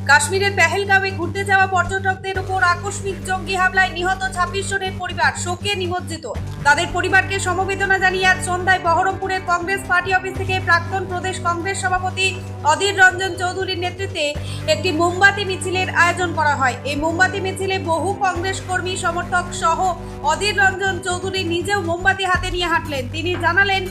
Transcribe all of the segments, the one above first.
কাশ্মীরের পেহেলগাঁওয়ে ঘুরতে যাওয়া পর্যটকদের উপর আকস্মিক জঙ্গি হামলায় নিহত 26 জনের পরিবার শোকে নিমজ্জিত। তাদের পরিবারকে সমবেদনা জানিয়ে আজ সন্ধ্যায় বহরমপুরের কংগ্রেস পার্টি অফিস থেকে প্রাক্তন প্রদেশ কংগ্রেস সভাপতি অধীর রঞ্জন চৌধুরীর নেতৃত্বে একটি মোমবাতি মিছিলের আয়োজন করা হয়। এই মোমবাতি মিছিলে বহু কংগ্রেস কর্মী সমর্থক সহ অধীর রঞ্জন চৌধুরী নিজেও মোমবাতি হাতে নিয়ে হাঁটলেন। তিনি জানালেন,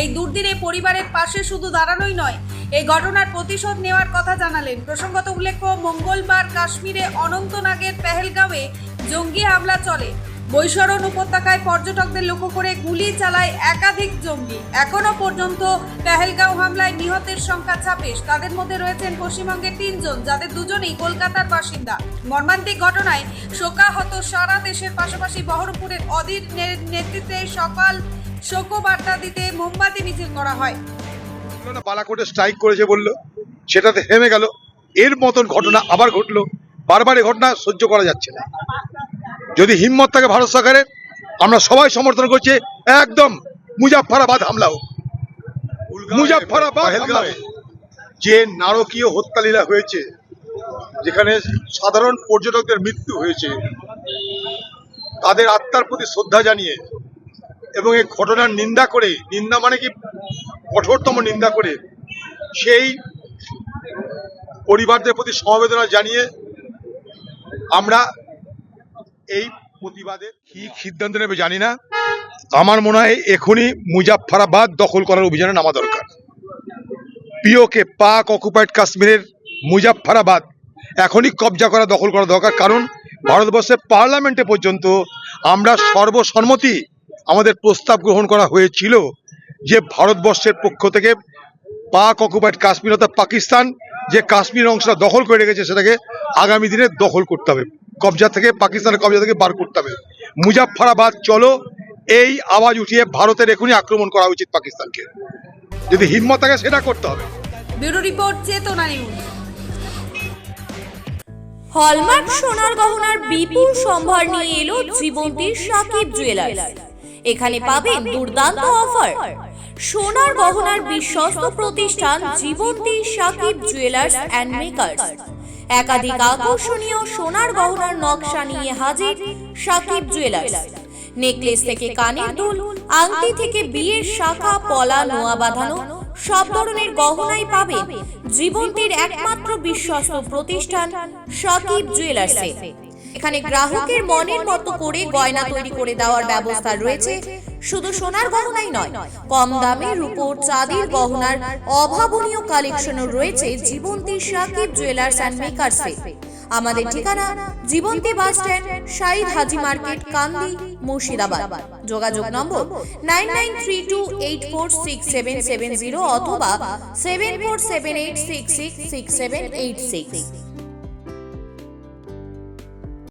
এই দুর্দিনে পরিবারের পাশে শুধু দাঁড়ানোই নয়, এই ঘটনার প্রতিশোধ নেওয়ার কথা জানালেন। প্রসঙ্গত উল্লেখ্য, মঙ্গলবার কাশ্মীরে অনন্তনাগের পেহেলগাঁওয়ে জঙ্গি হামলা চলে। বৈশরণ উপত্যকায় পর্যটকদের লক্ষ্য করে গুলি চালায় একাধিক জঙ্গি। এখনো পর্যন্ত পেহেলগাঁও হামলায় নিহতের সংখ্যা 26। তাদের মধ্যে রয়েছেন পশ্চিমবঙ্গের 3 জন, যাদের দুজনেই কলকাতার বাসিন্দা। মর্মান্তিক ঘটনায় শোকাহত সারা দেশের পাশাপাশি বহরমপুরের অধীর নেতৃত্বে সকাল শোকবার্তা দিতে মোমবাতি মিছিল করা হয়। বালাকোটে স্ট্রাইক করেছে বললো, সেটাতে থেমে গেল। এর মতন ঘটনা আবার ঘটলো। বারবার এই ঘটনা সহ্য করা যাচ্ছে না। যদি হিম্মত থাকে ভারত সরকারের, আমরা সবাই সমর্থন করছি। একদম মুজাফফরাবাদ হামলা হোক। মুজাফফরাবাদ যে নারকীয় হত্যালীলা হয়েছে, যেখানে সাধারণ পর্যটকদের মৃত্যু হয়েছে, তাদের আত্মার প্রতি শ্রদ্ধা জানিয়ে এবং এই ঘটনার নিন্দা করে, নিন্দা মানে কি কঠোরতম নিন্দা করে, সেই পরিবারদের প্রতি সমবেদনা জানিয়ে আমরা এই প্রতিবাদে কি সিদ্ধান্ত নেবে জানি না। আমার মনে হয় এখনই মুজাফফরাবাদ দখল করার অভিযানে নামা দরকার। পিওকে, পাক অকুপাইড কাশ্মীরের মুজাফফরাবাদ এখনই কবজা করা, দখল করা দরকার। কারণ ভারতবর্ষের পার্লামেন্টে পর্যন্ত আমরা সর্বসম্মতি আমাদের প্রস্তাব গ্রহণ করা হয়েছিল যে ভারতবর্ষের পক্ষ থেকে পাক অকুপাইড কাশ্মীর অর্থাৎ পাকিস্তান যে কাশ্মীর অংশটা দখল করে রেখেছে, সেটাকে আগামী দিনে দখল করতে হবে, কবজা থেকে, পাকিস্তানের কবজা থেকে বার করতে হবে। মুজাফফরাবাদ চলো, এই আওয়াজ উঠিয়ে ভারতের এখনই আক্রমণ করা উচিত পাকিস্তানকে। যদি হিম্মত থাকে সেটা করতে হবে। ব্যুরো রিপোর্ট, চেতনা নিউজ। হলমার্ক সোনার গহনার বিপুল সম্ভার নিয়ে এলো জীবন্তীর সাকিব জুয়েলার্স। এখানে পাবেন দুর্দান্ত অফার। সোনার গহনার বিশ্বস্ত প্রতিষ্ঠান জীবন্তী সাকিব জুয়েলার্স অ্যান্ড মেকার্স। একাধিক আকর্ষণীয় সোনার গহনার নকশা নিয়ে হাজির সাকিব জুয়েলার্স। নেকলেস থেকে কানের দুল, আংটি থেকে বিয়ের শাখা, পলা, নোয়া বাঁধানো সব ধরনের গহনাই পাবেন জীবন্তীর একমাত্র বিশ্বস্ত প্রতিষ্ঠান সাকিব জুয়েলার্সে। এখানে গ্রাহকের মনের মতো করে গয়না তৈরি করে দেওয়ার ব্যবস্থা রয়েছে। শুধু সোনার গহনাই নয়, কম দামে রূপোর, চাঁদির গহনার অভাবনীয় কালেকশনও রয়েছে জীবন্তী সাকিব জুয়েলার্স অ্যান্ড মেকার্সে। আমাদের ঠিকানা জীবন্তী বাস স্ট্যান্ড, শাহিদ হাজি মার্কেট, কান্দি, মুর্শিদাবাদ। যোগাযোগ নম্বর 9932846770 অথবা 7478666786।